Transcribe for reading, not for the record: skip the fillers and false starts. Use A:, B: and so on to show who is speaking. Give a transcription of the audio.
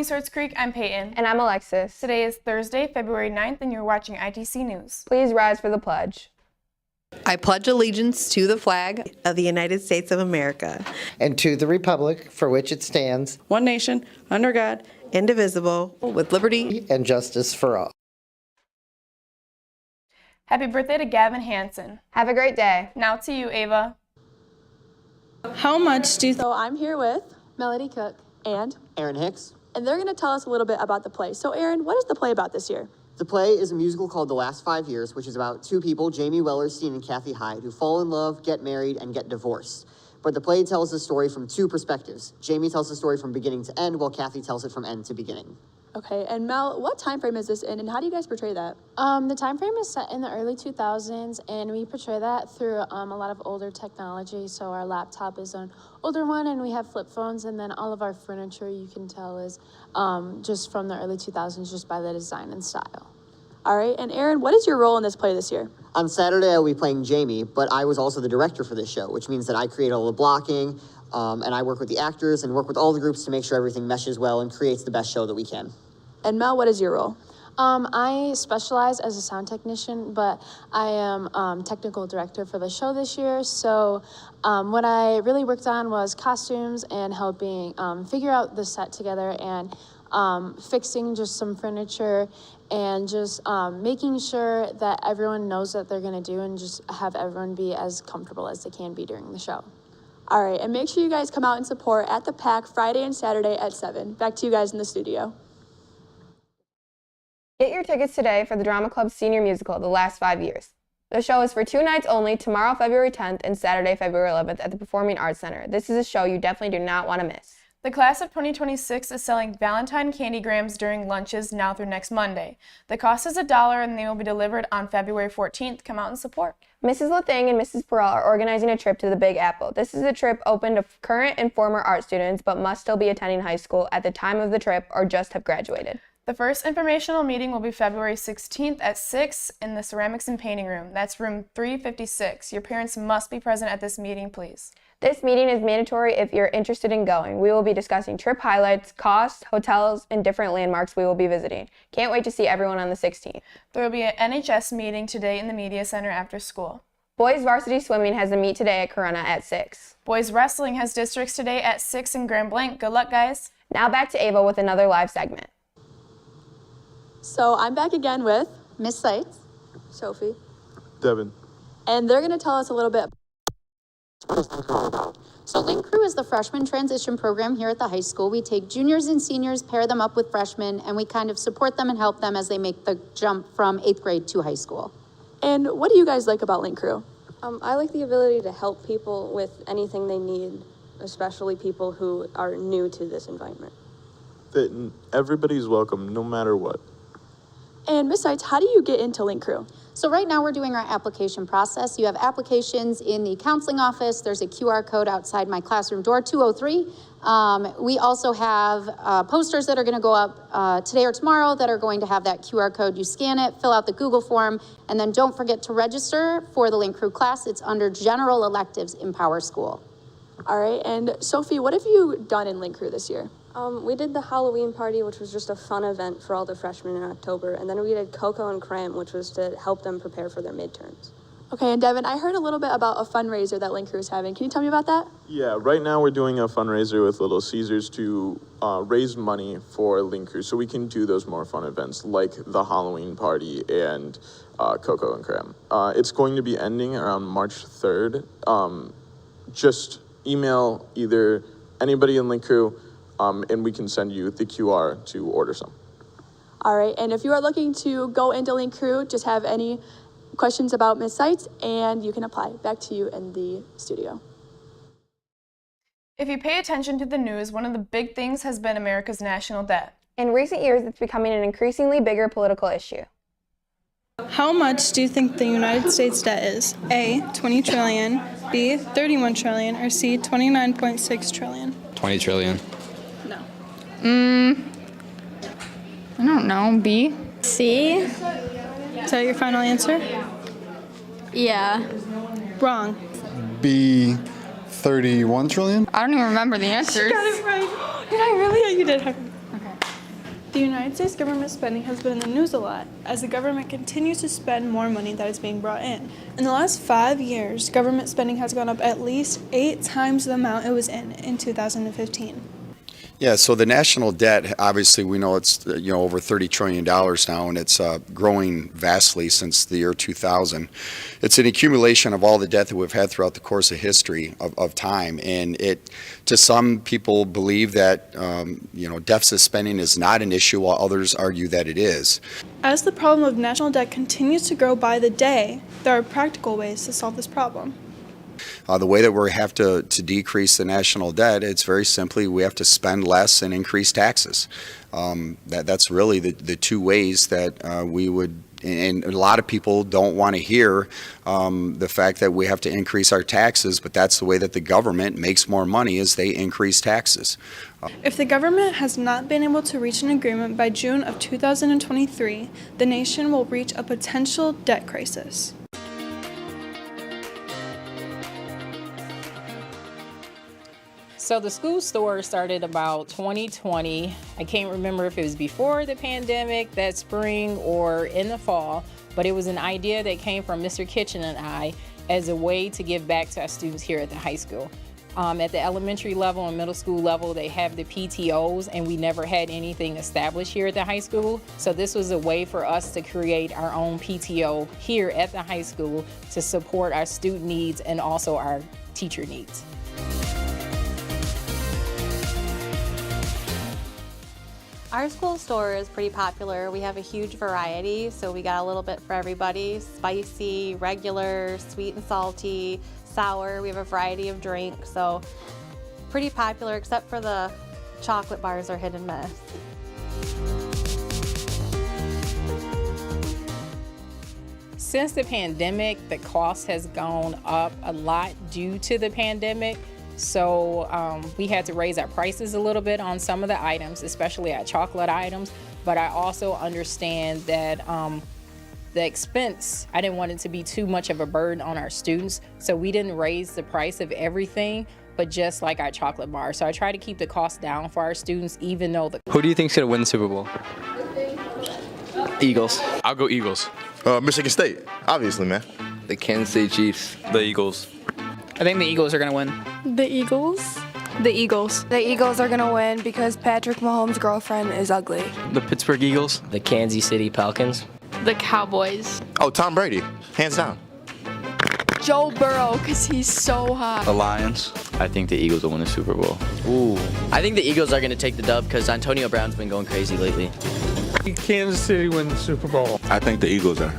A: Swartz Creek, I'm Peyton.
B: And I'm Alexis.
A: Today is Thursday, February 9th, and you're watching ITC News.
B: Please rise for the pledge.
C: I pledge allegiance to the flag of the United States of America
D: and to the republic for which it stands,
E: one nation, under God,
C: indivisible, with liberty
D: and justice for all.
A: Happy birthday to Gavin Hansen.
B: Have a great day.
A: Now to you, Ava.
E: How much do you
F: So I'm here with Melody Cook and
G: Aaron Hicks.
F: and they're going to tell us a little bit about the play. So Aaron, what is the play about this year?
G: The play is a musical called The Last 5 Years, which is about two people, Jamie Wellerstein and Kathy Hyde, who fall in love, get married, and get divorced. But the play tells the story from two perspectives. Jamie tells the story from beginning to end, while Kathy tells it from end to beginning.
F: Okay, and Mel, what time frame is this in, and how do you guys portray that?
H: The time frame is set in the early 2000s, and we portray that through a lot of older technology. So our laptop is an older one, and we have flip phones, and then all of our furniture, you can tell, is just from the early 2000s, just by the design and style.
F: All right, and Aaron, what is your role in this play this year?
G: On Saturday, I'll be playing Jamie, but I was also the director for this show, which means that I create all the blocking, and I work with the actors and work with all the groups to make sure everything meshes well and creates the best show that we can.
F: And Mel, what is your role?
H: I specialize as a sound technician, but I am technical director for the show this year. So what I really worked on was costumes and helping figure out the set together and fixing just some furniture and just making sure that everyone knows what they're going to do and just have everyone be as comfortable as they can be during the show.
F: All right, and make sure you guys come out and support at the PAC Friday and Saturday at 7. Back to you guys in the studio.
B: Get your tickets today for the Drama Club's senior musical, The Last 5 Years. The show is for 2 nights only, tomorrow, February 10th, and Saturday, February 11th at the Performing Arts Center. This is a show you definitely do not want to miss.
A: The class of 2026 is selling Valentine candy grams during lunches now through next Monday. The cost is $1 and they will be delivered on February 14th. Come out and support.
B: Mrs. Lathang and Mrs. Perel are organizing a trip to the Big Apple. This is a trip open to current and former art students, but must still be attending high school at the time of the trip or just have graduated.
A: The first informational meeting will be February 16th at 6 in the Ceramics and Painting Room. That's room 356. Your parents must be present at this meeting, please.
B: This meeting is mandatory if you're interested in going. We will be discussing trip highlights, costs, hotels, and different landmarks we will be visiting. Can't wait to see everyone on the 16th.
A: There will be an NHS meeting today in the Media Center after school.
B: Boys varsity swimming has a meet today at Corunna at 6.
A: Boys wrestling has districts today at 6 in Grand Blanc. Good luck, guys.
B: Now back to Ava with another live segment.
F: So I'm back again with
I: Miss Seitz,
F: Sophie,
J: Devin,
F: and they're going to tell us a little bit.
I: So Link Crew is the freshman transition program here at the high school. We take juniors and seniors, pair them up with freshmen, and we kind of support them and help them as they make the jump from 8th grade to high school.
F: And what do you guys like about Link Crew?
K: I like the ability to help people with anything they need, especially people who are new to this environment.
J: that everybody's welcome no matter what.
F: And Ms. Seitz, how do you get into Link Crew?
I: So right now we're doing our application process. You have applications in the counseling office. There's a QR code outside my classroom door, 203. We also have posters that are going to go up today or tomorrow that are going to have that QR code. You scan it, fill out the Google form, and then don't forget to register for the Link Crew class. It's under General Electives in Power School.
F: All right, and Sophie, what have you done in Link Crew this year?
K: We did the Halloween party, which was just a fun event for all the freshmen in October, and then we did Cocoa and Cram, which was to help them prepare for their midterms.
F: Okay, and Devin, I heard a little bit about a fundraiser that Link Crew is having. Can you tell me about that?
J: Yeah, right now we're doing a fundraiser with Little Caesars to raise money for Link Crew so we can do those more fun events like the Halloween party and Cocoa and Cram. It's going to be ending around March 3rd. Just email either anybody in Link Crew and we can send you the QR to order some.
F: All right, and if you are looking to go into Link Crew, just have any questions about Ms. Seitz, and you can apply. Back to you in the studio.
A: If you pay attention to the news, one of the big things has been America's national debt.
B: In recent years, it's becoming an increasingly bigger political issue.
E: How much do you think the United States debt is? A, 20 trillion, B, 31 trillion, or C, 29.6 trillion?
L: 20 trillion.
E: No.
M: I don't know. B?
E: C? Is that your final answer?
M: Yeah.
E: Wrong.
N: B, 31 trillion?
M: I don't even remember the answers.
E: You got it right. Did I really? Yeah, you did. Okay. The United States government spending has been in the news a lot as the government continues to spend more money that is being brought in. In the last 5 years, government spending has gone up at least 8 times the amount it was in 2015.
L: Yeah, so the national debt, obviously we know it's over $30 trillion now, and it's growing vastly since the year 2000. It's an accumulation of all the debt that we've had throughout the course of history of time, and to some people believe that deficit spending is not an issue, while others argue that it is.
E: As the problem of national debt continues to grow by the day, there are practical ways to solve this problem.
L: The way that we have to decrease the national debt, it's very simply we have to spend less and increase taxes. That's really the two ways that we would, and a lot of people don't want to hear the fact that we have to increase our taxes, but that's the way that the government makes more money is they increase taxes.
E: If the government has not been able to reach an agreement by June of 2023, the nation will reach a potential debt crisis.
N: So the school store started about 2020. I can't remember if it was before the pandemic, that spring, or in the fall, but it was an idea that came from Mr. Kitchen and I as a way to give back to our students here at the high school. At the elementary level and middle school level, they have the PTOs, and we never had anything established here at the high school. So this was a way for us to create our own PTO here at the high school to support our student needs and also our teacher needs.
O: Our school store is pretty popular. We have a huge variety, so we got a little bit for everybody. Spicy, regular, sweet and salty, sour. We have a variety of drinks, so pretty popular, except for the chocolate bars are hit and miss.
N: Since the pandemic, the cost has gone up a lot due to the pandemic. So we had to raise our prices a little bit on some of the items, especially our chocolate items. But I also understand that the expense, I didn't want it to be too much of a burden on our students. So we didn't raise the price of everything, but just like our chocolate bar. So I try to keep the cost down for our students, even though
P: Who do you think's gonna win the Super Bowl?
Q: Eagles.
P: I'll go Eagles.
Q: Michigan State, obviously, man.
P: The Kansas City Chiefs.
Q: The Eagles.
M: I think the Eagles are going to win.
E: The Eagles?
M: The Eagles.
R: The Eagles are going to win because Patrick Mahomes' girlfriend is ugly.
P: The Pittsburgh Eagles.
S: The Kansas City Falcons.
M: The Cowboys.
Q: Oh, Tom Brady, hands down.
R: Joe Burrow, because he's so hot.
P: The Lions.
S: I think the Eagles will win the Super Bowl.
T: Ooh. I think the Eagles are going to take the dub because Antonio Brown's been going crazy lately.
P: Kansas City wins the Super Bowl.
Q: I think the Eagles are.